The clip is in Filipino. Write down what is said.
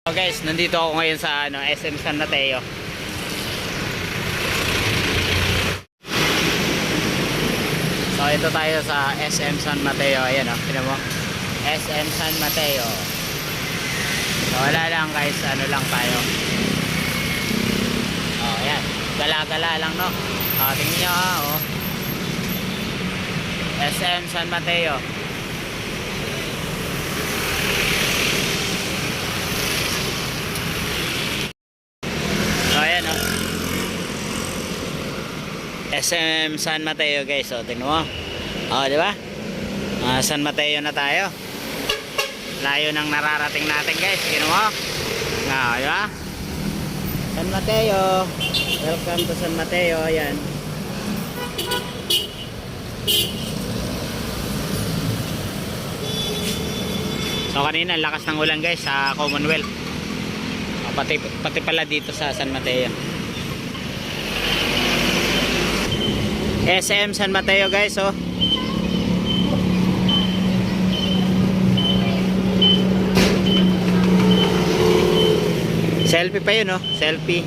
So guys, nandito ako ngayon sa SM San Mateo. So ito tayo sa SM San Mateo. Ayan tingnan mo. SM San Mateo. So wala lang guys, lang tayo. Oh, ayan. Gala-gala lang no. Tingnan nyo SM San Mateo. SM San Mateo guys, tingnan mo. Di ba? San Mateo na tayo. Layo nang nararating natin guys, tingnan mo. Di ba? San Mateo. Welcome to San Mateo, ayan. So kanina lakas ng ulan guys sa Commonwealth. Pati pala dito sa San Mateo. SM San Mateo guys, Selfie pa yun, selfie.